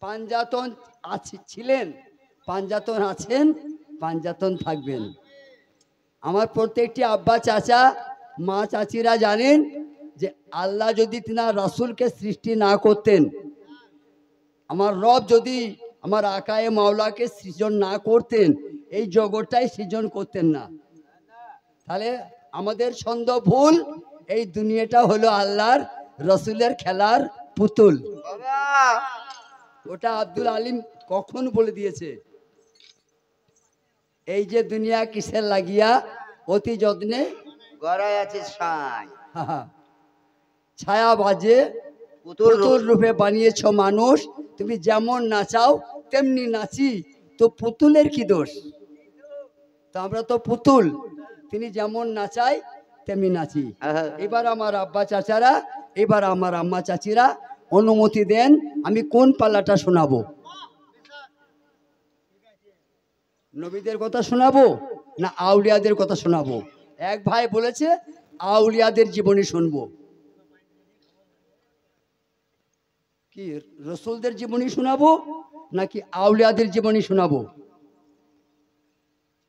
পাঞ্জাতন ছিলেন, পাঞ্জাতন আছেন, পাঞ্জাতন থাকবেন। আমার প্রত্যেকটি আব্বা চাচা মা চাচিরা জানেন যে আল্লাহ যদি তিনার রাসূলকে সৃষ্টি না করতেন, আমার রব যদি আমার আকায়ে মাওলাকে সৃজন না করতেন, এই জগৎটাই সৃজন করতেন না। তাহলে আমাদের ছন্দ ভুল, এই দুনিয়াটা হলো আল্লাহর রসুলের খেলার পুতুল। ওটা আব্দুল আলিম কখন বলে দিয়েছে, এই যে দুনিয়া কিসের লাগিয়া অতি যত্নে গড়াই আছে সাই, ছায়া বাজে পুতুল রূপে বানিয়েছ মানুষ, তুমি যেমন নাচাও তেমনি নাচি, তো পুতুলের কি দোষ? তো আমরা তো পুতুল, তিনি যেমন নাচাই তেমনি নাচি। এবার আমার আব্বা চাচারা, এবার আমার আম্মা চাচিরা অনুমতি দেন, আমি কোন পাল্লাটা শোনাবো? নবীদের কথা শোনাবো না আউলিয়াদের কথা শোনাবো? এক ভাই বলেছে আউলিয়াদের জীবনী শুনবো। কি রসুলদের জীবনী শোনাবো নাকি আউলিয়াদের জীবনী শোনাবো?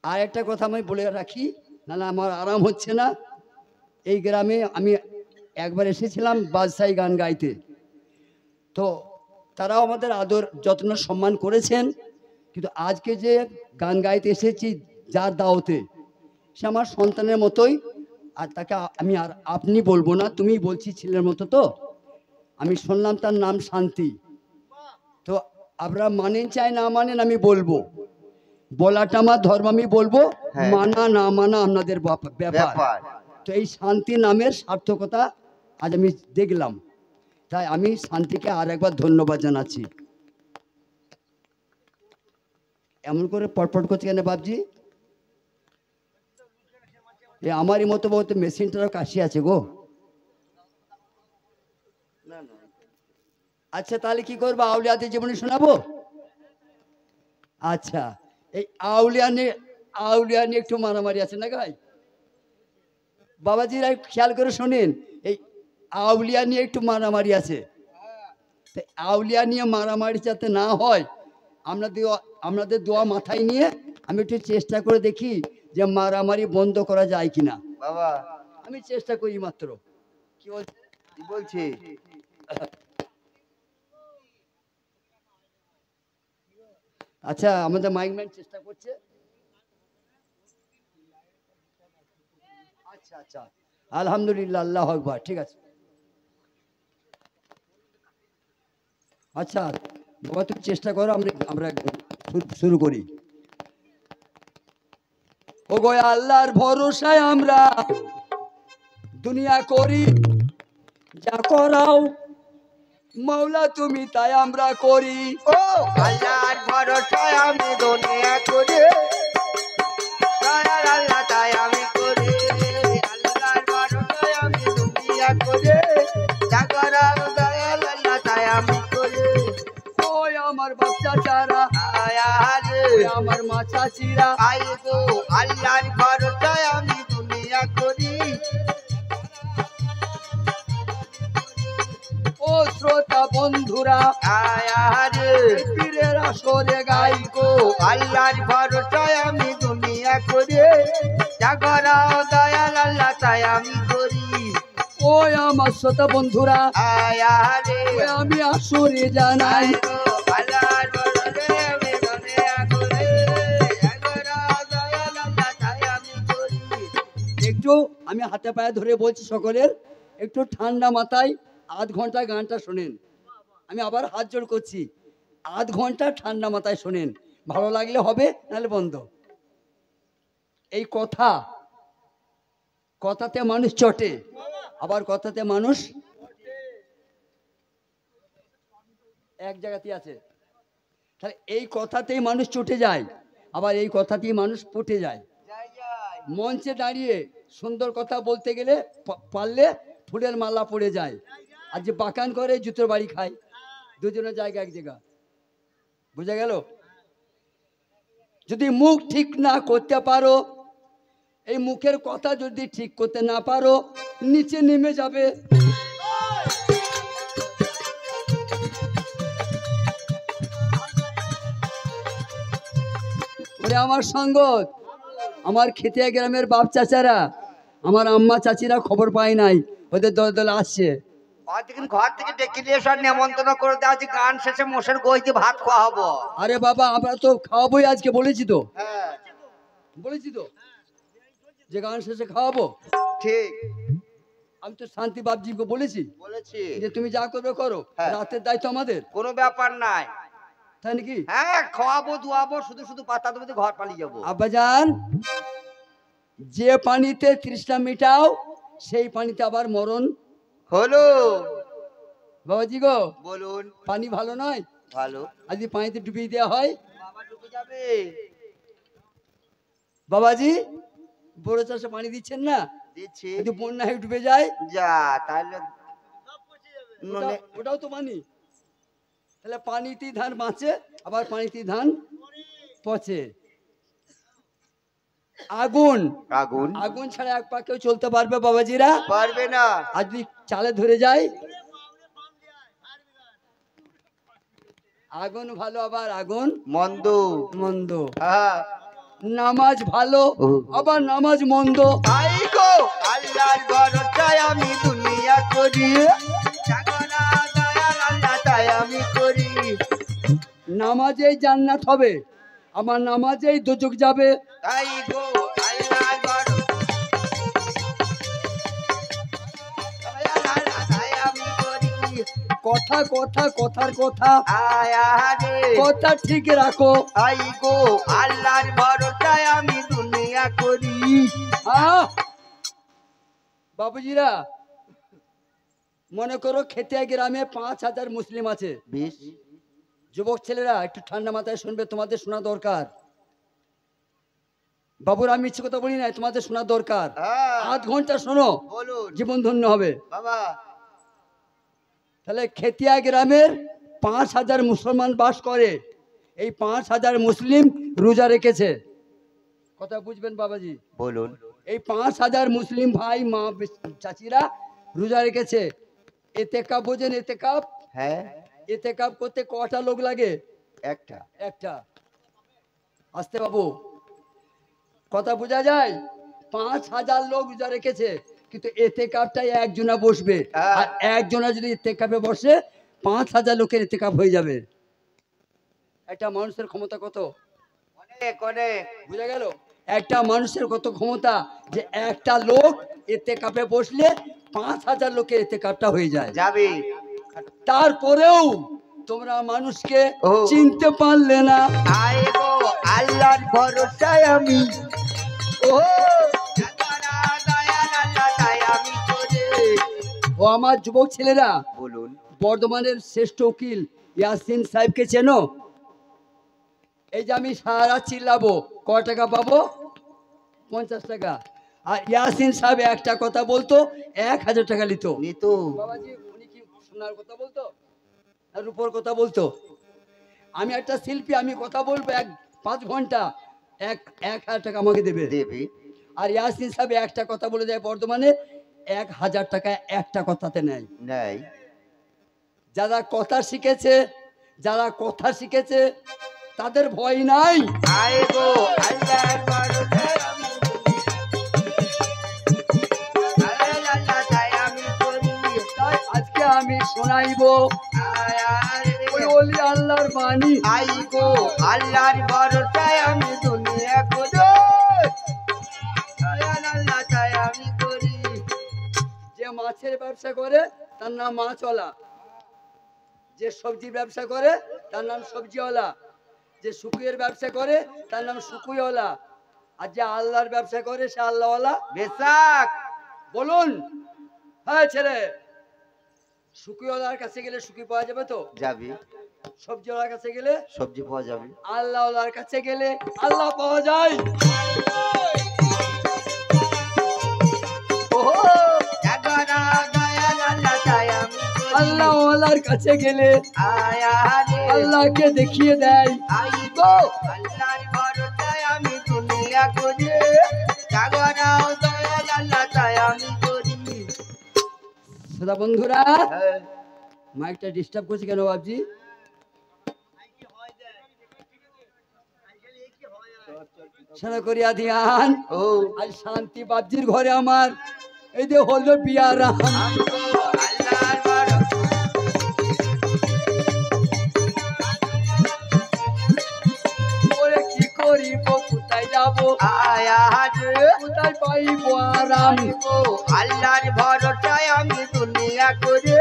আর একটা কথা আমি বলে রাখি, না আমার আরাম হচ্ছে না। এই গ্রামে আমি একবার এসেছিলাম বাদশাহী গান গাইতে, তো তারাও আমাদের আদর যত্ন সম্মান করেছেন, কিন্তু আজকে যে গান গাইতে এসেছি যার দাওতে, সে আমার সন্তানের মতোই। আর তাকে আমি আর আপনি বলবো না, তুমি বলছি ছেলের মতো। তো আমি শুনলাম তার নাম শান্তি। তো আপনারা মানেন চাই না মানেন, আমি বলবো, বলাটা আমার ধর্ম, আমি বলবো, মানা না মানা আপনাদের ব্যাপার। তো এই শান্তি নামের সার্থকতা আজ আমি দেখলাম, তাই আমি শান্তিকে আর একবার ধন্যবাদ জানাচ্ছি। এমন করে পটপট করছে কেন বাবজি? এ আমারই মতো বলতে মেশিনটারও কাশি আছে গো। আচ্ছা তাহলে কি করবো, আউলিয়াদের জীবনী শোনাবো? আচ্ছা, এই আউলিয়া নিয়ে একটু মারামারি আছে না ভাই? বাবাজিরা খেয়াল করে শোনেন, এই আউলিয়া নিয়ে একটু মারামারি আছে। আউলিয়া নিয়ে মারামারি যাতে না হয়, আপনাদের দোয়া মাথায় নিয়ে আমি একটু চেষ্টা করে দেখি যে মারামারি বন্ধ করা যায় কিনা। বাবা আমি চেষ্টা করি মাত্র। কি বলছি? আচ্ছা, আমাদের মাইকম্যান চেষ্টা করছে। আচ্ছা আচ্ছা, আলহামদুলিল্লাহ, আল্লাহু আকবার, ঠিক আছে। আচ্ছা বাবা তুমি চেষ্টা করো, আমরা শুরু করি। ও গো আল্লাহর ভরসায় আমরা দুনিয়া করি, যা করাও মাওলা তুমি তাই আমরা করি। ও আল্লাহর ভরসায় আমি দুনিয়া করি, আল্লাহ তাই আমি করি। আল্লাহর ভরসায় আমি দুনিয়া করি, যা করাও দয়াল আল্লাহ তাই আমি করি। ওই আমার বাচ্চা চারা আয়ারে আমার মা চাচিরা, আই গো আল্লাহর ভরসায় আমি দুনিয়া করি। ও শ্রোতা বন্ধুরা আয়ারে পীরের আসরে গাই গো আল্লাহর ভরসায় আমি দুনিয়া করি, যা করাও দয়াল আল্লাহ তাই আমি করি। ওই আমার শ্রোতা বন্ধুরা আয়ারে আমি আসরে জানাই, আল্লাহর ভরসায় আমি দুনিয়া করি, যা করাও দয়াল আল্লাহ তাই আমি করি। একটু আমি হাতে পায়ে ধরে বলছি সকলের, একটু ঠান্ডা মাথায় আধ ঘন্টা গানটা শোনেন। আমি আবার হাত জোড় করছি, আধ ঘন্টা ঠান্ডা মাথায় শোনেন, ভালো লাগলে হবে, নাহলে বন্ধ। এই কথাতে মানুষ চটে, আবার কথাতে মানুষ এক জায়গাতেই আছে। তাহলে এই কথাতেই মানুষ চটে যায়, আবার এই কথাতেই মানুষ পটে যায়। মঞ্চে দাঁড়িয়ে সুন্দর কথা বলতে গেলে পারলে ফুলের মালা পড়ে যায়, আর যে বাকান করে জুতোর বাড়ি খায়। দুজনের জায়গা এক জায়গা, বুঝা গেল? যদি মুখ ঠিক না করতে পারো, এই মুখের কথা যদি ঠিক করতে না পারো, নিচে নেমে যাবে। ওরে আমার সঙ্গত, আমার খেতিয়া গ্রামের বাপ চাচারা, আমার আম্মা চাচিরা খবর পায় নাই, ওদের দল দল আসছে। অতদিন ঘর থেকে ডেকে নিয়ে সব নেমন্তন্ন করে দেওয়া হচ্ছে, গান শেষে মোষের গইতে ভাত খাওয়া হবো। আরে বাবা, আমরা তো খাওয়াবোই আজকে, বলেছি তো, হ্যাঁ বলেছি তো যে গান শেষে খাওয়াবো। ঠিক আমি তো শান্তি বাবজিকে বলেছি বলেছি, যে তুমি যা করবে করো, হ্যাঁ। রাতের দায়িত্ব আমাদের, কোনো ব্যাপার নাই। তাই নাকি? হ্যাঁ খাওয়াবো দুয়াবো, শুধু শুধু পাতা দেবো, ঘর পালিয়ে যাবো। আব্বাজান, যে পানিতে তৃষ্ণা মিটাও সেই পানিতে আবার মরণ। হলো বাবাজি গো, বলুন। পানি ভালো নয়, ভালো। আর যদি পানিতে ডুবিয়ে দেওয়া হয়? বাবা ডুবে যাবে। বাবাজি, বড় চাষে পানি দিচ্ছেন না, দিচ্ছি। যদি বন্যা হয়ে ডুবে যায়, যা তাহলে ওটাও তো পানি। তাহলে পানিতেই ধান বাঁচে, আবার পানিতেই ধান পচে। আগুন, আগুন আগুন ছাড়া এক পা কেউ চলতে পারবে বাবাজিরা? পারবে না। আর যদি চালে ধরে যায়? আগুন ভালো, আবার আগুন মন্দ মন্দ। হ্যাঁ। নামাজ ভালো, আবার নামাজ মন্দ। আই গো আল্লাহর ভরসায় আমি দুনিয়া করি, জাগরা দয়াল আল্লাহ তাই আমি করি। নামাজেই জান্নাত হবে, আমার নামাজেই দোজখ যাবে। আই গো আল্লাহর ভরসায় তাই আমি করি। কথা কথা কথার কথা, আয়া রে কথা ঠিক রাখো। আই গো আল্লাহর ভরসায় আমি দুনিয়া করি। আহ! বাবুজিরা, মনে করো খেতিয়া গ্রামে 5,000 মুসলিম আছে। 20 যুবক ছেলেরা একটু ঠান্ডা মাথায় শুনবে, তোমাদের শোনা দরকার। বাবুর, আমি ইচ্ছে কথা বলি না, তোমাদের শোনা দরকার। হ্যাঁ আধ ঘন্টা শোনো, বলুন জীবন ধন্য হবে। বাবা। তাহলে খেতিয়া গ্রামের 5,000 মুসলমান বাস করে। এই 5,000 মুসলিম রোজা রেখেছে। কথা বুঝবেন বাবাজি? বলুন। এই 5,000 মুসলিম ভাই মা চাচিরা রোজা রেখেছে। এতেকাপ বোঝেন? এতেকাপ, হ্যাঁ এতেকাপ করতে কটা লোক লাগে? একটা। একটা। আসতে বাবু, কথা বোঝা যায়? 5,000 লোক রোজা রেখেছে, কিন্তু এতেকাপটাই একজনা বসবে। হ্যাঁ। আর একজনা যদি এতেকাপে বসে, 5,000 লোকের এতেকাপ হয়ে যাবে। একটা মানুষের ক্ষমতা কত? অনেক অনেক। বুঝা গেল? একটা মানুষের কত ক্ষমতা, যে একটা লোক এতেকাপে বসলে 5,000 লোকের এতেকাপটা হয়ে যায়। যাবে। তারপরেও তোমরা মানুষকে ও। চিনতে পারলে না। আই গো আল্লাহর ভরসায় আমি, ও জাগরা দয়াল আল্লাহ তাই আমি করি। ও আমার যুবক ছেলেরা, বলুন। বর্ধমানের শ্রেষ্ঠ উকিল ইয়াসিন সাহেবকে চেনো? এই যে আমি সারা চিল্লাবো, ক টাকা পাবো? 50 টাকা। আর ইয়াসিন সাহেব একটা কথা বলতো, 1,000 টাকা নিত। নিতু বাবাজি, উনি কি সোনার কথা বলতো না রূপোর কথা বলতো? আমি একটা শিল্পী, আমি কথা বলবো 5 ঘন্টা, 1,000 টাকা আমাকে দেবে। দেবে। আর ইয়াসিন সাহেব একটা কথা বলে দেয় বর্ধমানে, 1,000 টাকা একটা কথাতে নেয়। নাই। যারা কথা শিখেছে, যারা কথা শিখেছে তাদের ভয় নাই। আই গো আল্লাহর ভরসায় আমি, আল্লাহ তাই আমি করি। তাই আজকে আমি শোনাইব আয়া রে ওই ওলি আল্লাহর বাণী। আই গো আল্লাহর ভরসায় আমি দুনিয়া করি, আল্লাহ তাই আমি করি। যে মাছের ব্যবসা করে তার নাম মাছওয়ালা, যে সবজির ব্যবসা করে তার নাম সবজিওয়ালা, যে শুকুয়ের ব্যবসা করে তার নাম শুকুইওয়ালা, আর যে আল্লাহর ব্যবসা করে সে আল্লাহওয়ালা। বেশাক বলুন, হ্যাঁ ছেলে, শুকুইওয়ালার কাছে গেলে শুকি পাওয়া যাবে তো? যাবে। সবজিওয়ালার কাছে গেলে সবজি পাওয়া যাবে। আল্লাহওয়ালার কাছে গেলে আল্লাহ পাওয়া যায়। ওহো, জাগরা দয়াল আল্লাহ তাই আমি করি। আল্লাহওয়ালার কাছে গেলে আয়া রে আল্লাহকে দেখিয়ে দেয়। আই গো আল্লাহর ভরসায় আমি দুনিয়া করি, জাগরা দয়াল আল্লাহ তাই আমি করি। শ্রোতা বন্ধুরা, হ্যাঁ। মাইকটা ডিস্টার্ব করছে কেন বাবজি? শোনা করিয়া ধিয়ান ও আজ শান্তি বাবজির ঘরে আমার এই যে হলো বিয়ারাম আমগো আল্লাহর বড় ওরে কি করিব কোথায় যাব আয়াজ কোথায় পাইব আরাম আমগো আল্লাহর ভরসায় আমি দুনিয়া করে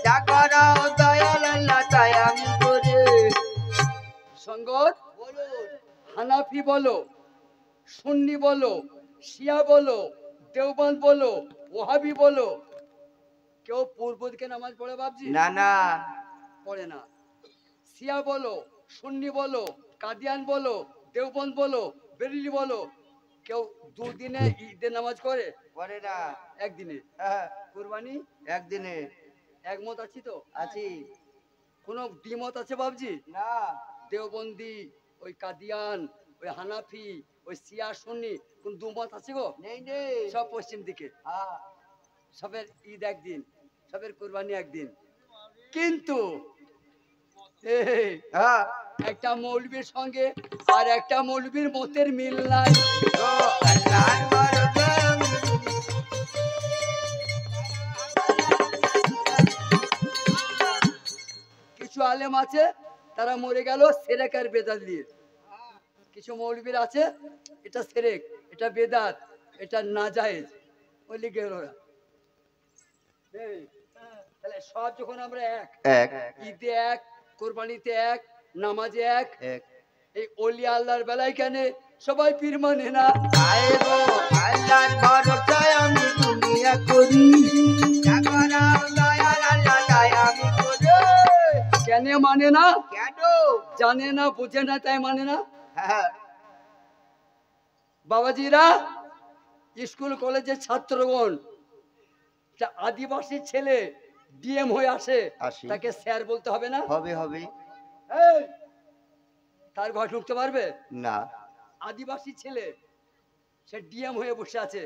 যা করা দয়াল আল্লাহ তাই আমি করে সঙ্গত বলুন হানাফি বলো সুন্নি বলো শিয়া বলো দেওবন্দ বলো ওহাবি বলো কেউ পূর্ব দিকে নামাজ পড়ে বাবজি না না পড়ে না শিয়া বলো সুন্নি বলো কাদিয়ান বলো দেওবন্দ বলো বেরেলি বলো কেউ দুদিনে ঈদের নামাজ করে করে না একদিনে হ্যাঁ, কুরবানি একদিনে একমত আছি তো আছি কোনো দ্বিমত আছে বাবজি না দেওবন্দি ওই কাদিয়ান ওই হানাফি ওই শিয়া সুন্নি কোন দুমত আছে গো নেই নেই সব পশ্চিম দিকে হ্যাঁ, সবের ঈদ একদিন সবের কুরবানি একদিন কিন্তু এই, হ্যাঁ, একটা মৌলবীর সঙ্গে আর একটা মৌলবীর মতের মিল নাই ও আল্লাহর ভরসায় আমি কিছু আলেম আছে তারা মরে গেল সেরেক আর বেদাত দিয়ে কিছু মৌলবীর আছে এটা সেরেক এটা বেদাত এটা নাজায়েজ ওই লিখে গেল ওরা এই, তাহলে সব যখন আমরা এক এক ঈদে এক কোরবানিতে এক নামাজে এক এক এই অলি আল্লাহর বেলায় কেন সবাই পীর মানে না আয় গো আল্লাহর ভরসায় আমি দুনিয়া করি যা করা দয়াল আল্লাহ তাই আমি করি কেন মানে না কেন জানে না বুঝে না তাই মানে না হ্যাঁ, বাবাজিরা স্কুল কলেজের ছাত্রগণ একটা আদিবাসী ছেলে ডিএম হয়ে আসে আসি। তাকে স্যার বলতে হবে না হবে হবে এই, তার ঘর ঢুকতে পারবে না আদিবাসী ছেলে সে ডিএম হয়ে বসে আছে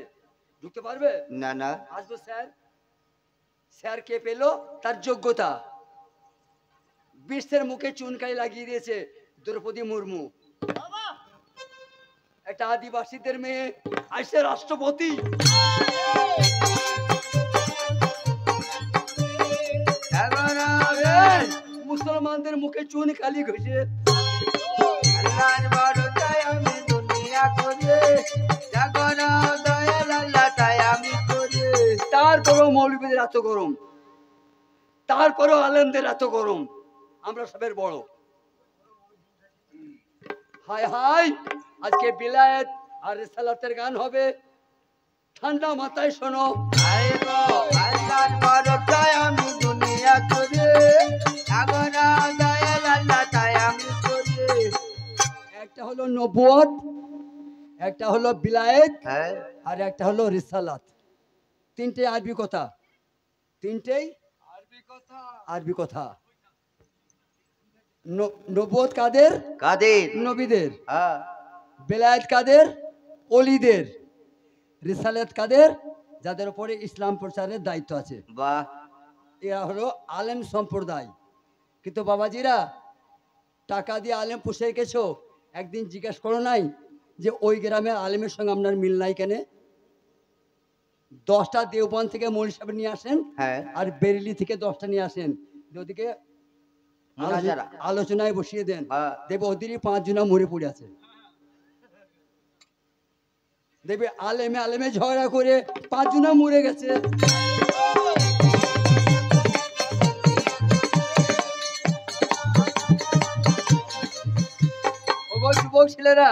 ঢুকতে পারবে না না আসবো স্যার স্যার কে পেলো তার যোগ্যতা বিশ্বের মুখে চুনকাই লাগিয়ে দিয়েছে দ্রৌপদী মুর্মু একটা আদিবাসীদের মেয়ে আইসে রাষ্ট্রপতি এই, মুসলমানদের মুখে চুন কালি ঘষে আল্লাহর ভরসায় আমি দুনিয়া করি যা করা দয়াল আল্লাহ তাই আমি করি তারপরেও মৌলবীদের এত গরম তারপরেও আলেমদের এত গরম আমরা সবের বড় হাই হাই আজকে বিলায়েত আর রিসালাতের গান হবে ঠান্ডা মাথায় শোনো আয় গো আল্লাহর ভরসায় আমি দুনিয়া করি যা করা দয়াল আল্লাহ তাই আমি করি একটা হলো নবুয়ত একটা হলো বিলায়েত হ্যাঁ আর একটা হলো রিসালাত তিনটে আরবি কথা তিনটেই আরবি কথা নবুয়ত কাদের কাদের নবীদের হ্যাঁ বেলায়েত কাদের অলিদের রিসালাত কাদের যাদের উপরে ইসলাম প্রচারের দায়িত্ব আছে বাহ এরা হলো আলেম সম্প্রদায় কিন্তু বাবাজিরা টাকা দিয়ে আলেম পুষে রেখেছো একদিন জিজ্ঞেস করো নাই যে ওই গ্রামের আলেমের সঙ্গে আপনার মিল নাই কেন 10টা দেওবন্দ থেকে মৌলভী সাহেব নিয়ে আসেন হ্যাঁ আর বেরেলি থেকে 10টা নিয়ে আসেন ওদিকে মুনাজারা। আলোচনায় বসিয়ে দেন হ্যাঁ। দেখবে ওদেরই 5 জনা মরে পড়ে আছে দেখবে আলেমে আলেমে ঝগড়া করে 5 জনা মরে গেছে ওগো যুবক ছেলেরা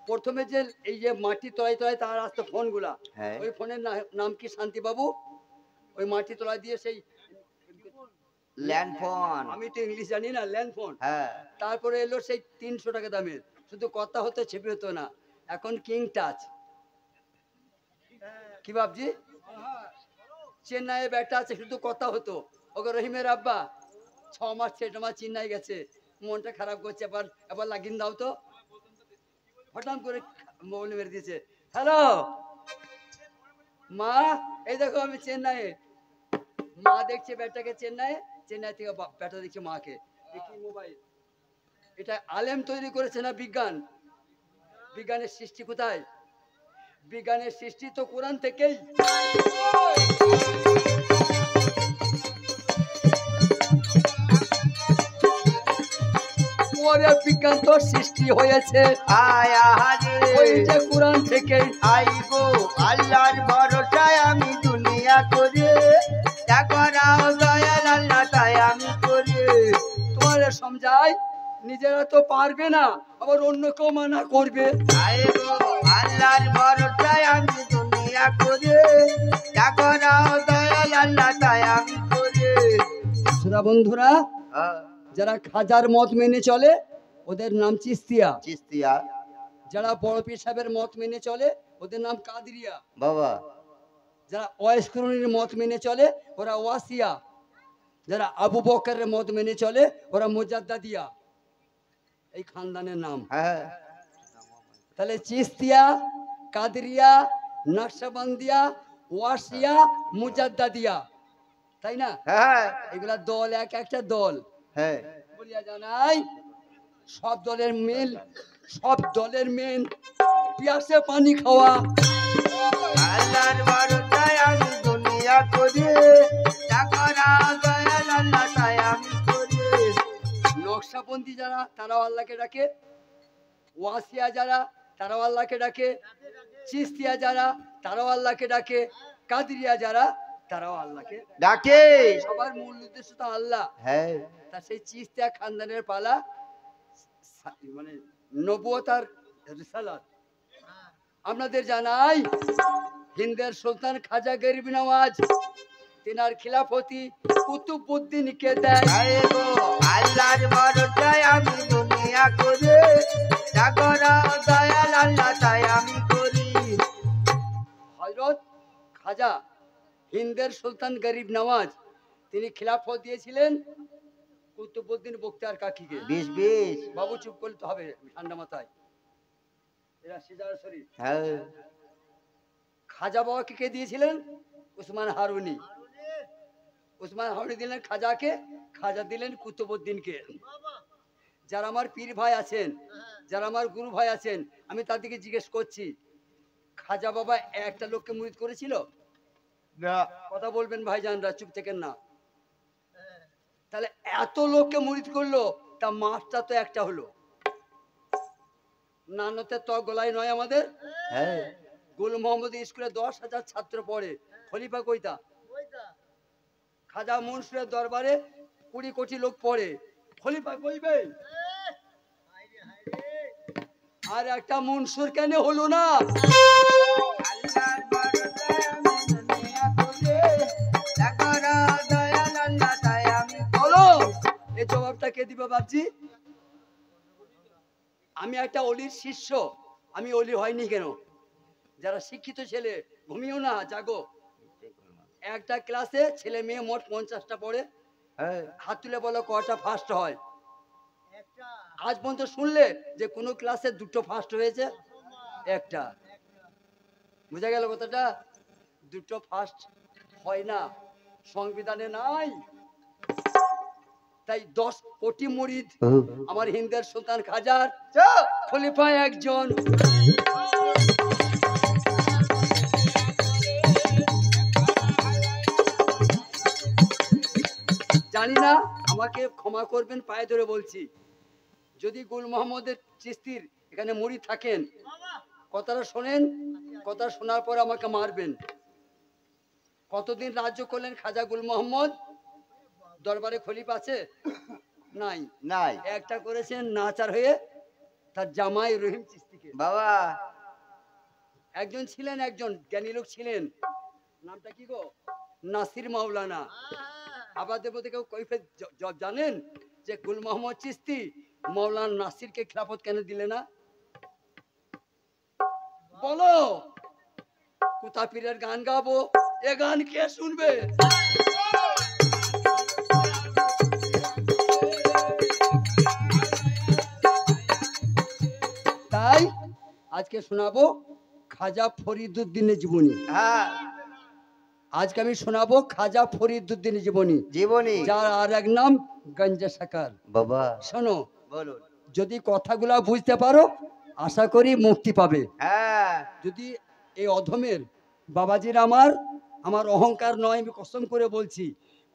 প্রথমে যে এই যে মাটি তলায় তলায় তার আসতো ফোনগুলা হ্যাঁ। ওই ফোনের নাম কি শান্তি বাবু ওই মাটি তলায় দিয়ে সেই ল্যান্ড ফোন আমি তো ইংলিশ জানি না ল্যান্ড ফোন হ্যাঁ তারপরে এলো সেই 300 টাকা দামের শুধু কথা হতো ছেপে হতো না এখন কিং টাচ কি ভাবছি চেন্নাইয়ে ব্যাটা আছে শুধু কথা হতো ওকে রহিমের আব্বা 6 মাস 6 মাস চেন্নাই গেছে মনটা খারাপ করছে এবার লাগিন দাও তো হঠাৎ করে মোবাইল মেরে দিয়েছে হ্যালো মা এই দেখো আমি চেন্নাইয়ে মা দেখছে ব্যাটাকে চেন্নাই থেকে ব্যাটা দেখছে মাকে কি মোবাইল এটা আলেম তৈরি করেছে না বিজ্ঞান বিজ্ঞানের সৃষ্টি কোথায়? বিজ্ঞানের সৃষ্টি তো কোরআন থেকেই। ওরে বিজ্ঞান তো সৃষ্টি হয়েছে আয়া হারে ওই যে কোরআন থেকে। আইগো আল্লাহর ভরসায় আমি দুনিয়া করে যা করাও দয়াল আল্লাহ তাই আমি করি। তোমারে সমঝাই, নিজেরা তো পারবে না, আবার অন্য কেউ মানা করবে। আইগো আল্লাহর ভরসায় আমি দুনিয়া করে যা করাও দয়াল আল্লাহ তাই আমি করি। শ্রোতা বন্ধুরা, যারা খাজার মত মেনে চলে ওদের নাম চিস্তিয়া। চিস্তিয়া যারা বড় পীর সাহেবের মত মেনে চলে ওদের নাম কাদরিয়া। বাবা। যারা ওয়াইস করুনির মত মেনে চলে ওরা ওয়াসিয়া। যারা আবু বকরের মত মেনে চলে ওরা মুজাদ্দাদিয়া। এই খানদানের নাম। হ্যাঁ তাহলে চিস্তিয়া, কাদরিয়া, নকশবন্দিয়া, ওয়াসিয়া, মুজাদ্দাদিয়া, তাই না? হ্যাঁ এগুলা দল, এক একটা দল। হ্যাঁ বলিয়া জানাই সব দলের মেন, সব দলের মেন পিয়াসে পানি খাওয়া। আল্লাহর ভরসায় আমি দুনিয়া করি যা করাও দয়াল আল্লাহ তাই আমি করি। নকশাবন্দি যারা তারাও আল্লাহকে ডাকে, ওয়াসিয়া যারা তারাও আল্লাহকে ডাকে, চিস্তিয়া যারা তারাও আল্লাহকে ডাকে, কাদরিয়া যারা তারাও আল্লাহকে ডাকে। সবার মূল উদ্দেশ্য তো আল্লাহ। হ্যাঁ তা সেই চিস্তিয়া খানদানের পালা মানে নবুয়ত আর রিসালাত। আপনাদের জানাই হিন্দের সুলতান খাজা গরিব নওয়াজ তিনার খিলাফতি কুতুবউদ্দিনকে দেয়। আইগো আল্লাহর ভরসায় আমি দুনিয়া করি যা করাও দয়াল আল্লাহ তাই আমি করি। হযরত খাজা হিন্দের সুলতান গরিব নওয়াজ তিনি খিলাফত দিয়েছিলেন কুতুবউদ্দিন বখতিয়ার কাকিকে। 20 বাবু চুপ করতে হবে, ঠান্ডা মাথায়। এরা সিজার শরীফ। হ্যাঁ খাজা বাবাকে কে দিয়েছিলেন? উসমান হারুনি। উসমান হারুনি দিলেন খাজাকে, খাজা দিলেন কুতুবউদ্দিনকে। যারা আমার পীর ভাই আছেন, যারা আমার গুরু ভাই আছেন, আমি তাদেরকে জিজ্ঞেস করছি, খাজা বাবা একটা লোককে মুরিদ করেছিল? না কথা বলবেন ভাইজানরা, চুপ থেকেন না। তাহলে এত লোককে মুরিদ করলো, তা মাসটা তো একটা হলো। নানতে তো গলায় নয় আমাদের। হ্যাঁ গুল মোহাম্মদ স্কুলে 10,000 ছাত্র পড়ে, খলিফা কইতা? খাজা মনসুরের দরবারে 20 কোটি লোক পড়ে, খলিফা কইবে? আর একটা মনসুর কেন হলো না? আল্লাহর ভরসায় আমি দুনিয়া করি যা করাও দয়াল আল্লাহ তাই আমি বলো এই জবাবটা কে দিবে বাপজি? আমি একটা অলির শিষ্য, আমি অলি হয়নি কেন? যারা শিক্ষিত ছেলে ঘুমিও না, জাগো। একটা ক্লাসে ছেলে মেয়ে মোট 50টা পড়ে, হ্যাঁ হাত তুলে বলো কটা ফার্স্ট হয়? আজ পর্যন্ত শুনলে যে কোনো ক্লাসে 2টো ফার্স্ট হয়েছে? একটা। বুঝা গেল কথাটা? 2টো ফার্স্ট হয় না, সংবিধানে নাই। তাই 10 কোটি মুরিদ আমার হিন্দের সুলতান খাজার, খলিফা একজন। জানি না, আমাকে ক্ষমা করবেন, পায়ে ধরে বলছি, যদি গুল মোহাম্মদের চিস্তির এখানে মুরিদ থাকেন, কথাটা শোনেন, কথা শোনার পর আমাকে মারবেন। কতদিন রাজ্য করলেন খাজা গুল মোহাম্মদ? দরবারে খলিফা আছে? নাই। নাই একটা করেছেন নাচার হয়ে তার জামাই রহিম চিস্তিকে। বাবা। একজন ছিলেন, একজন জ্ঞানী লোক ছিলেন, নামটা কি গো? নাসির মাওলানা। আবাদের মধ্যে কেউ কৈফিয়ত জানেন যে গুল মোহাম্মদ চিস্তি মাওলানা নাসিরকে খিলাফত কেন দিলে না? বলো। কুতা পীরের গান গাবো, এ গান কে শুনবে? তাই আজকে শোনাবো খাজা ফরিদউদ্দিনের জীবনী। হ্যাঁ আজকে আমি শোনাবো খাজা ফরিদউদ্দিনের জীবনী, জীবনী। যার আর এক নাম গঞ্জে সাকার। বাবা শোনো, বলুন। যদি কথাগুলা বুঝতে পারো আশা করি মুক্তি পাবে। হ্যাঁ যদি এই অধমের বাবাজির আমার আমার অহংকার নয়, আমি কসম করে বলছি,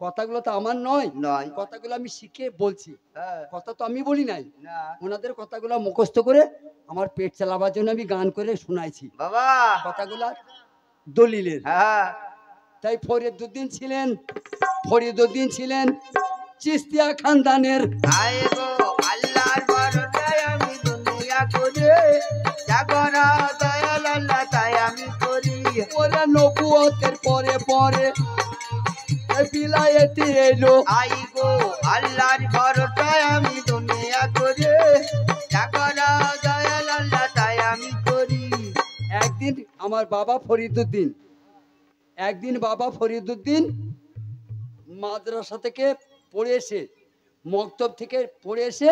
কথাগুলো তো আমার নয়, নয় কথাগুলো আমি শিখে বলছি, হ্যাঁ কথা তো আমি বলি নাই। না ওনাদের কথাগুলো মুখস্থ করে আমার পেট চালাবার জন্য আমি গান করে শোনাইছি বাবা কথাগুলা দলিলের। হ্যাঁ তাই ফরিদুদ্দিন ছিলেন চিস্তিয়া খানদানের। আয় গো আল্লাহর ভরসায় আমি দুনিয়া করে জাগরা দয়াল আল্লাহ তাই আমি করি ওরা নবুয়তের পরে পরে এই বিলায়েতে এলো। আই গো আল্লাহর ভরসায় আমি দুনিয়া করে জাগরা দয়াল আল্লাহ তাই আমি করি একদিন আমার বাবা ফরিদুদ্দিন মাদ্রাসা থেকে পড়ে এসে, মক্তব থেকে পড়ে এসে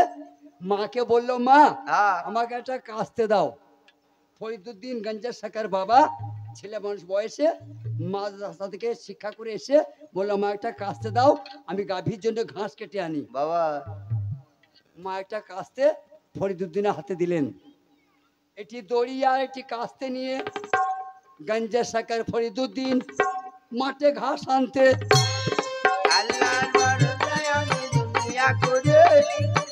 মাকে বলল, মা হ্যাঁ আমাকে একটা কাস্তে দাও। ফরিদুদ্দিন গঞ্জের শাখার বাবা, ছেলে মানুষ বয়সে মাদ্রাসা থেকে শিক্ষা করে এসে বললো, মা একটা কাস্তে দাও, আমি গাভীর জন্য ঘাস কেটে আনি। বাবা মা একটা কাস্তে ফরিদুদ্দিনের হাতে দিলেন। এটি দড়ি আর এটি কাস্তে নিয়ে গঞ্জের শাখার ফরিদুদ্দিন মাঠে ঘাস আনতে। আল্লাহর ভরসায় আমি দুনিয়া করে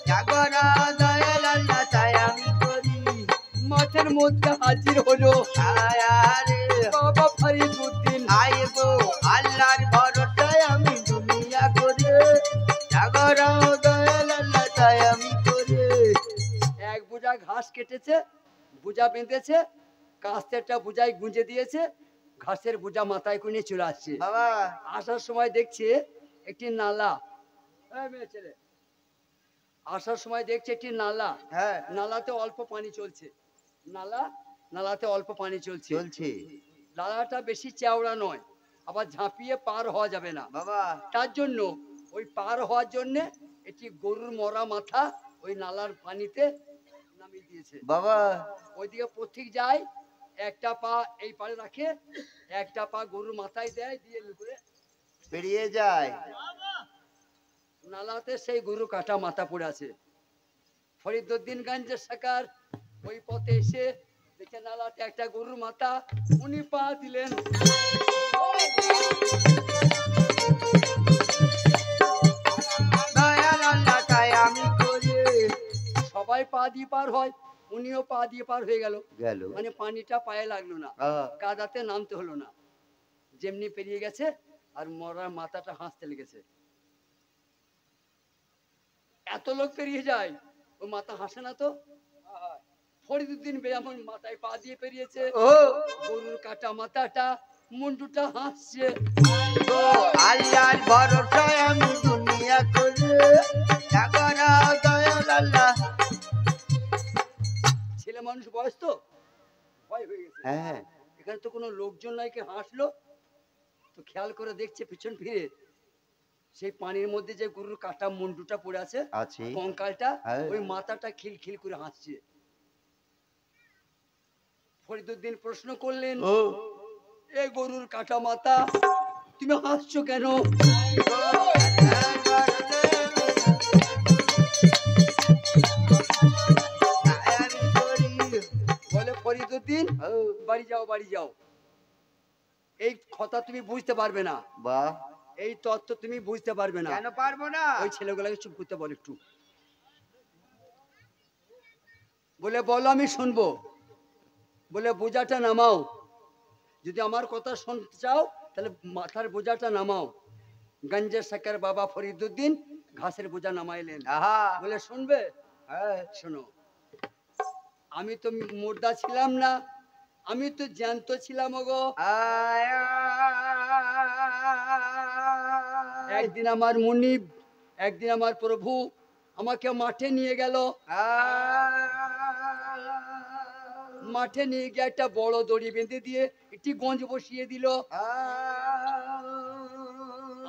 জাগরা দয়াল আল্লাহ তাই আমি করি মাঠের মধ্যে হাজির হলো আয় রে বাবা ফরিদুদ্দিন। আয় গো আল্লাহর ভরসায় আমি দুনিয়া করে জাগরা দয়াল আল্লাহ তাই আমি করি এক বোঝা ঘাস কেটেছে, বোঝা বেঁধেছে, কাস্তেরটা বোঝায় গুঁজে দিয়েছে, ঘাসের বোঝা মাথায় করে নিয়ে চলে আসছে। বাবা আসার সময় দেখছে একটি নালা, এই মেয়ে ছেলে, আসার সময় দেখছে একটি নালা, হ্যাঁ নালাতে অল্প পানি চলছে, নালাতে অল্প পানি চলছে। চলছে নালাটা বেশি চওড়া নয়, আবার ঝাঁপিয়ে পার হওয়া যাবে না। বাবা তার জন্য ওই পার হওয়ার জন্য একটি গরুর মরা মাথা ওই নালার পানিতে নামিয়ে দিয়েছে। বাবা ওইদিকে পথিক যায়, একটা পা এই পারে রাখে, একটা পা গরুর মাথায় দেয়, দিয়ে করে পেরিয়ে যায় নালাতে সেই গরু কাটা মাথা পড়ে আছে। ফরিদুদ্দিন গঞ্জের শাখার ওই পথে এসে দেখে নালাতে একটা গরুর মাথা, উনি পা দিলেন। দয়াল আল্লাহ তাই আমি করি সবাই পা দিয়ে পার হয়, উনিও পা দিয়ে পার হয়ে গেল। গেল মানে পানিটা পায়ে লাগলো না, কাদাতে নামতে হলো না, যেমনি পেরিয়ে গেছে। আর মরার মাথাটা হাসতে লেগেছে। এত লোক পেরিয়ে যায়, ও মাথা হাসে না তো। ফরিদুদ্দিন যেমন মাথায় পা দিয়ে পেরিয়েছে, ও গরুর কাটা মাথাটা মুন্ডুটা হাসছে। গো আল্লাহর ভরসায় আমি দুনিয়া করে জাগরা দয়াল আল্লাহ ছেলে মানুষ বয়স তো ভয় হয়ে গেছে। হ্যাঁ এখানে তো কোনো লোকজন নাই, কে হাসলো তো খেয়াল করে দেখছে পিছন ফিরে, সেই পানির মধ্যে যে গরুর কাটা মুন্ডুটা পড়ে আছে, আছে কঙ্কালটা, হ্যাঁ। ওই মাথাটা খিলখিল করে হাসছে। ফরিদুদ্দিন প্রশ্ন করলেন, ও এ গরুর কাটা মাথা, তুমি হাসছো কেন? বলে, ফরিদুদ্দিন বাড়ি যাও, এই কথা তুমি বুঝতে পারবে না, বাহ এই তত্ত্ব তুমি বুঝতে পারবে না। কেন পারবো না ওই ছেলেগুলোকে চুপ করতে বল একটু। বলে, বলো আমি শুনবো। বলে, বোঝাটা নামাও, যদি আমার কথা শুনতে চাও তাহলে মাথার বোঝাটা নামাও। গঞ্জের শাখার বাবা ফরিদুদ্দিন ঘাসের বোঝা নামাইলেন। আহা বলে, শুনবে? হ্যাঁ শোনো, আমি তো মুর্দা ছিলাম না, আমি তো জ্যান্ত ছিলাম গো। একদিন আমার মুনিব, একদিন আমার প্রভু আমাকে মাঠে নিয়ে গেল। মাঠে নিয়ে গিয়ে একটা বড় দড়ি বেঁধে দিয়ে একটি গঞ্জ বসিয়ে দিল।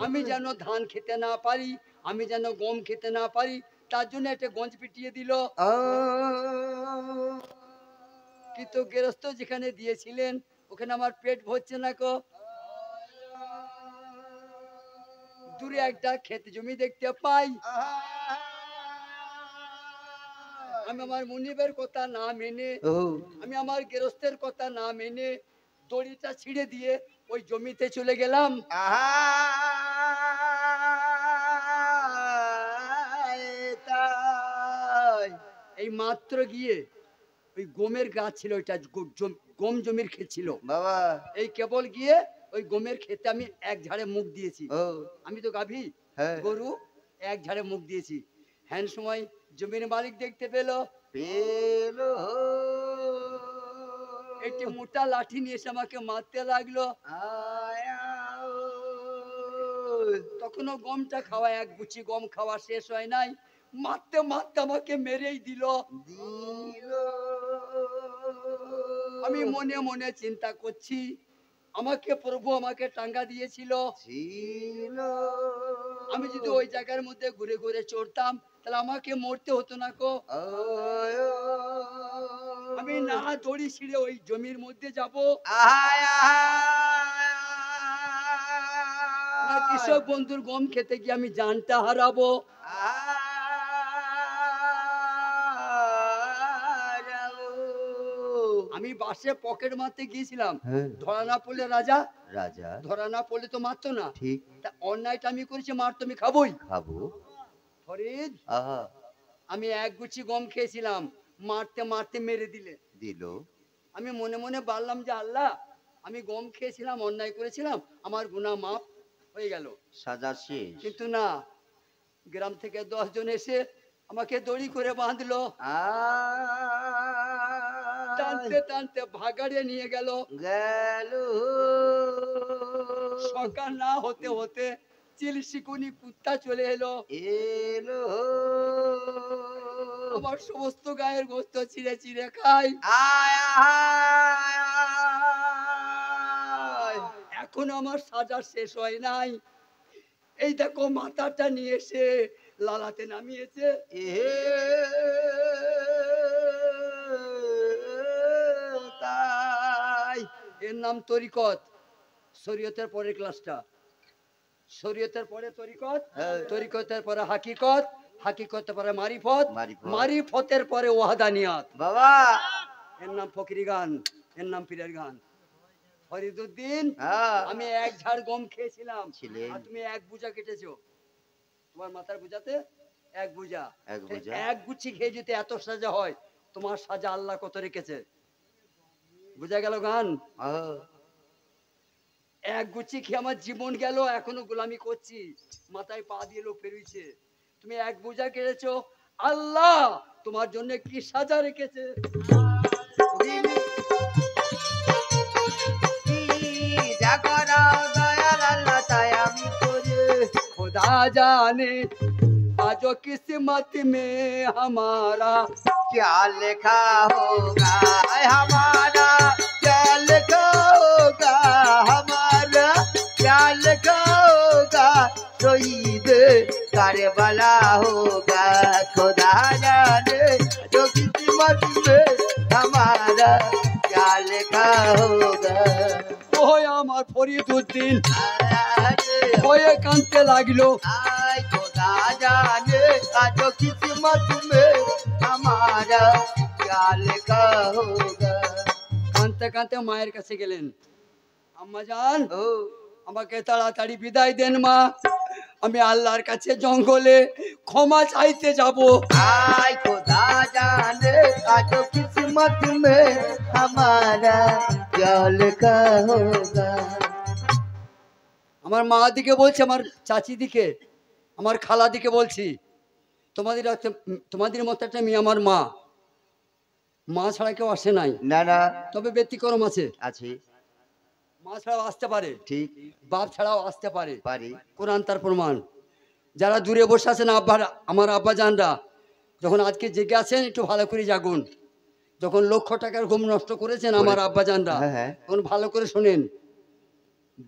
আমি যেন ধান খেতে না পারি, আমি যেন গম খেতে না পারি, তার জন্য একটা গঞ্জ পিটিয়ে দিল। কিন্তু গেরস্ত যেখানে দিয়েছিলেন ওখানে আমার পেট ভরছে না কো। দূরে একটা ক্ষেত জমি দেখতে পাই, আমি আমার মুনিবের কথা না মেনে, ও আমি আমার গৃহস্থের কথা না মেনে দড়িটা ছিঁড়ে দিয়ে ওই জমিতে চলে গেলাম। তাই এই মাত্র গিয়ে ওই গমের গাছ ছিল, ওইটা গম জমির ক্ষেত ছিল বাবা। এই কেবল গিয়ে ওই গমের ক্ষেতে আমি এক ঝাড়ে মুখ দিয়েছি। ও আমি তো গাভী হ্যাঁ। গরু, এক ঝাড়ে মুখ দিয়েছি। হ্যান সময় জমির মালিক দেখতে পেল, পেলো একটি মোটা লাঠি নিয়ে এসে আমাকে মারতে লাগলো। তখনও গমটা খাওয়া, এক গুছি গম খাওয়া শেষ হয় নাই, মারতে মারতে আমাকে মেরেই দিল। আমি মনে মনে চিন্তা করছি, আমাকে প্রভু আমাকে টাঙ্গা দিয়েছিল, আমি যদি ওই জায়গার মধ্যে ঘুরে ঘুরে চড়তাম তাহলে আমাকে মরতে হতো না কো। আমি না দড়ি ছিঁড়ে ওই জমির মধ্যে যাব, না কৃষক বন্ধুর গম খেতে গিয়ে আমি জানটা হারাবো। আমি বাসে পকেট মারতে গিয়েছিলাম, ধরা না পড়লে রাজা, রাজা ধরা না পড়লে তো মারতো না। ঠিক তা অন্যায়টা আমি করেছি, মার তো আমি খাবোই। খাবো। ফরিদ, আহা আমি এক গুছি গম খেয়েছিলাম, মারতে মারতে মেরে দিলে। দিল। আমি মনে মনে বললাম যে আল্লাহ, আমি গম খেয়েছিলাম, অন্যায় করেছিলাম, আমার গুনাহ মাফ হয়ে গেল, সাজা শেষ। কিন্তু না, গ্রাম থেকে 10 জন এসে আমাকে দড়ি করে বাঁধলো, টানতে টানতে ভাগাড়ে নিয়ে গেল। গেল সকাল না হতে হতে চিলশিকুনি কুত্তা চলে এলো, এলো আমার সমস্ত গায়ের গোস্ত চিড়ে চিড়ে খাই। এখন আমার সাজা শেষ হয় নাই। এই দেখো মাথাটা নিয়ে এসে লালাতে নামিয়েছে। তাই এর নাম তরিকত। শরীয়তের পরে ক্লাসটা, শরীয়তের পরে তরিকত, তরিকতের পরে হাকিকত, হাকিকতের পরে মারিফত, মারিফতের পরে ওয়াহদানিয়াত। বাবা এর নাম ফকিরি গান, এর নাম পীরের গান। ফরিদউদ্দিন, আমি এক ঝাড় গম খেয়েছিলাম আর তুমি এক বুঝা কেটেছো। তোমার মাথার বুঝাতে এক বুঝা, এক গুচ্ছি খেয়ে যদি এত সাজা হয়, তোমার সাজা আল্লাহ কত রেখেছে বুঝা গেল গান। এক গুচ্ছি খেয়ে আমার জীবন গেল, এখনো গোলামি করছি, মাথায় পা দিয়ে লোক ফেরুইছে। তুমি এক বুঝা কেটেছো, আল্লাহ তোমার জন্য কি সাজা রেখেছে। खुदा जाने आज किस्मत में हमारा क्या लिखा होगा, हमारा क्या लिखा होगा, हमारा क्या लिखा होगा, शहीद करबला होगा। खुदा जाने जो किस्मत में हमारा क्या लिखा होगा। ওই আমার ফরিদউদ্দিন হয়ে কাঁদতে লাগলো। खुदा जाने आज किस्मत में हमारा क्या लिखा होगा। কাঁদতে কাঁদতে মায়ের কাছে গেলেন, আম্মা জান আমাকে তাড়াতাড়ি বিদায় দেন মা, আমি আল্লাহর কাছে জঙ্গলে ক্ষমা চাইতে যাব। खुदा जाने आज किस्मत में हमारा क्या लिखा होगा। আমার মা দিকে বলছি, আমার চাচি দিকে, আমার খালা দিকে বলছি, তোমাদের মতো একটা মেয়ে আমার মা, মা ছাড়া কেউ আসে নাই। না না তবে ব্যতিক্রম আছে, আছে, মা ছাড়াও আসতে পারে, ঠিক বাপ ছাড়াও আসতে পারে, পারি। কোরআন তার প্রমাণ। যারা দূরে বসে আছেন আমার আব্বা জানরা, যখন আজকে জেগে আছেন একটু ভালো করে জাগুন। যখন লক্ষ টাকার ঘুম নষ্ট করেছেন আমার আব্বা জানরা, তখন ভালো করে শোনেন।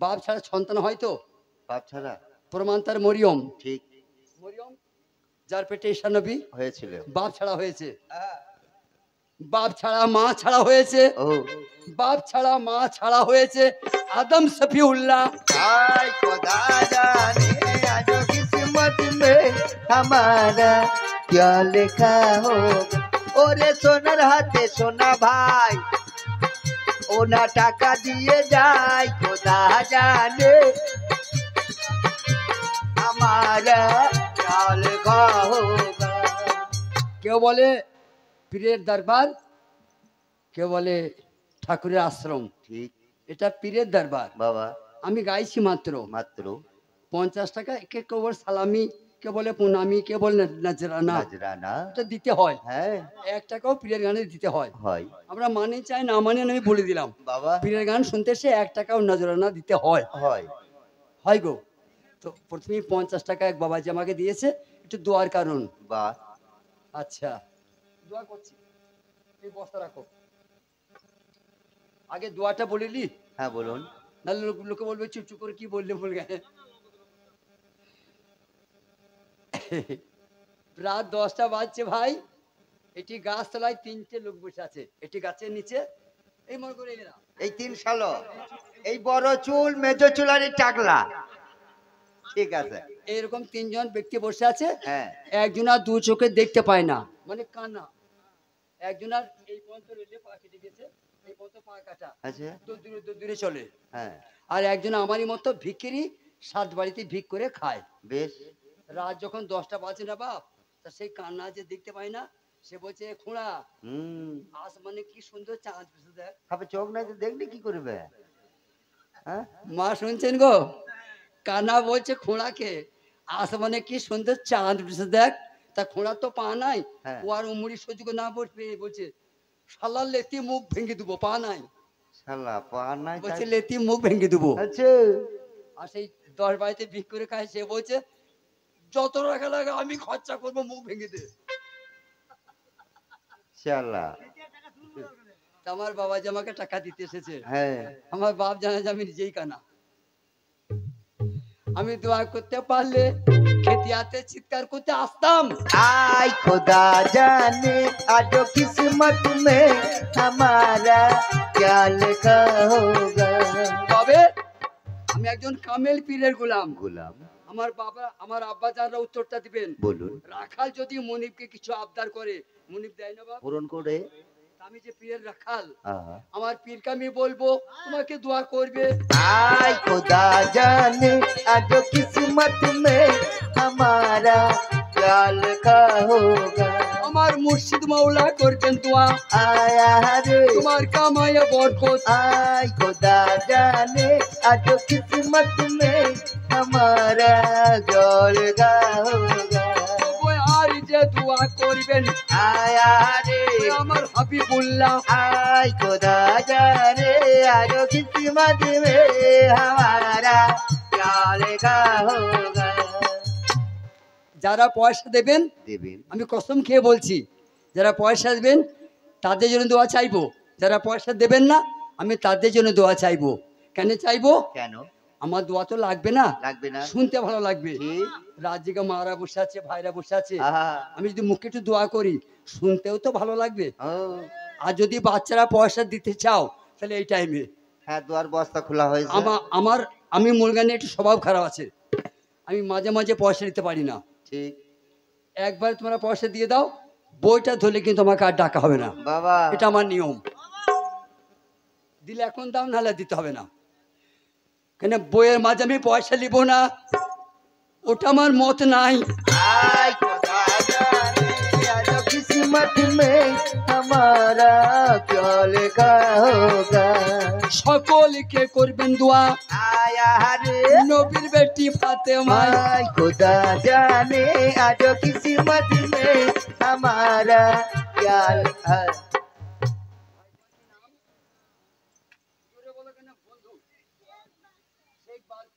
বাপ ছাড়া সন্তান হয়তো, বাপ ছাড়া প্রমাণ তার মরিয়ম, ঠিক মরিয়ম যার পেটে ঈসা নবী হয়েছিল, বাপ ছাড়া হয়েছে, বাপ ছাড়া মা ছাড়া হয়েছে, বাপ ছাড়া মা ছাড়া হয়েছে আদম সফিউল্লাহ। खुदा जाने आज किस्मत में हमारा क्या लिखा होगा। ओ ওরে সোনার হাতে সোনা ভাই ওনা টাকা দিয়ে যায় খোদা জানে हमारा चाल का होगा কেউ বলে পীরের দরবার, কেউ বলে ঠাকুরের আশ্রম। ठीक এটা পীরের দরবার। बाबा আমি গাইছি মাত্র मात्र 50 টাকা। কেউ বলে সালামি, কেউ বলে প্রণামি, কেউ বলে নজরানা, नजराना এটা দিতে হয়। है 1 টাকাও পীরের গানে দিতে হয়। হয় আমরা মানি চাই না মানি আমি বলে দিলাম, বাবা পীরের গান শুনতে সে 1 টাকাও নজরানা দিতে হয়। হয় হয় গো। তো প্রথমেই 50 টাকা এক বাবাজি আমাকে দিয়েছে, একটু দোয়ার কারণ। বা আচ্ছা, দোয়া করছি। এই বস্তা রাখো, আগে দোয়াটা বলিলি, হ্যাঁ বলুন নাহলে লোকে বলবে চুপ চুপ করে কি বললে বল গে। রাত 10টা বাজছে ভাই, এটি গাছতলায় 3টে লোক বসে আছে, এটি গাছের নিচে। এই মনে করে এরা এই 3 সাল এই বড় চুল মেজ চুল আর এই টাকলা ঠিক আছে এরকম 3 জন ব্যক্তি বসে আছে। হ্যাঁ একজনার 2 চোখে দেখতে পায় না, মানে কানা। একজনার এই পর্যন্ত রেলে পা কেটে গেছে, এই পর্যন্ত পা কাটা, আচ্ছা তো দূরে চলে। হ্যাঁ আর একজন আমারই মতো ভিখিরি, 7 বাড়িতে ভিক করে খায়। বেশ রাত যখন 10টা বাজে না বাপ, তা সেই কান্না যে দেখতে পায় না, সে বলছে খোঁড়া আসমানে কি সুন্দর চাঁদ ভেসে দেখ। হবে চোখ নাই তো দেখলে কি করবে হ্যাঁ মা শুনছেন গো, কানা বলছে খোঁড়াকে আসমানে কি সুন্দর চাঁদ ভেসে দেখ। তা খোঁড়া তো পা নাই, হ্যাঁ। ও আর উমরি সহ্য না বলছে শালার লেতি মুখ ভেঙে দেবো, পা নাই। শালা পা নাই বলছে লেতি মুখ ভেঙে দেবো। আচ্ছা আর সেই 10 বাড়িতে ভিক করে খায়, সে বলছে যত টাকা লাগে আমি খরচা করবো, মুখ ভেঙে দে। শালা তা আমার বাবা যে আমাকে টাকা দিতে এসেছে, হ্যাঁ আমার বাপ জানে যে আমি নিজেই কানা। আমি দোয়া করতে পারলে খেতিয়াতে চিৎকার করতে আসতাম। आय खुदा जाने आज किस्मत में हमारा क्या लिखा होगा তবে আমি একজন কামেল পীরের গোলাম। गुलाम আমার বাবা আমার আব্বা যারা উত্তরটা দিবেন। বলুন রাখাল যদি মনিবকে কিছু আবদার করে, মনিব দেয় না বাপ? পূরণ করে আমি যে পীরের রাখাল, আহা। আমার পীরকে আমি বলবো তোমাকে দোয়া করবে। आय खुदा जाने आज किस्मत में हमारा क्या लिखा होगा আমার মুর্শিদ মাওলা করবেন দোয়া, आया रे তোমার কামায়ে বরকত। आय खुदा जाने आज किस्मत में हमारा क्या लिखा होगा ওই আর যে দোয়া করবেন आया रे আমার হাবিবুল্লাহ। आय खुदा जाने आज किस्मत में हमारा क्या लिखा होगा যারা পয়সা দেবেন, देवेन আমি কসম খেয়ে বলছি, যারা পয়সা দেবেন তাদের জন্য দোয়া চাইবো। যারা পয়সা দেবেন না, আমি তাদের জন্য দোয়া চাইবো। কেন চাইবো? কেন আমার দোয়া তো লাগবে না, লাগবে না শুনতে ভালো লাগবে। ঠিক রাজ্যে মারা বসে আছে, ভাইরা বসে আছে, আহা আমি যদি মুখে একটু দোয়া করি, শুনতেও তো ভালো লাগবে। ও আর যদি বাচ্চারা পয়সা দিতে চাও, তাহলে এই টাইমে হ্যাঁ দুয়ার বস্তা খোলা হয়েছে আমি মুরগানে একটু স্বভাব খারাপ আছে, আমি মাঝে মাঝে পয়সা দিতে পারি না। ঠিক একবার তোমরা পয়সা দিয়ে দাও, বইটা ধরলে কিন্তু আমাকে আর ডাকা হবে না, বাবা এটা আমার নিয়ম। দিলে এখন দাও, নাহলে দিতে হবে না। কেন বইয়ের মাঝে আমি পয়সা নিব না, ওটা আমার মত নাই। आय खुदा जाने आज किस्मत में हमारा क्या लिखा होगा সকলকে করবেন দোয়া, आया रे নবীর বেটি ফাতেমা। आय खुदा जाने आज किस्मत में हमारा क्या लिखा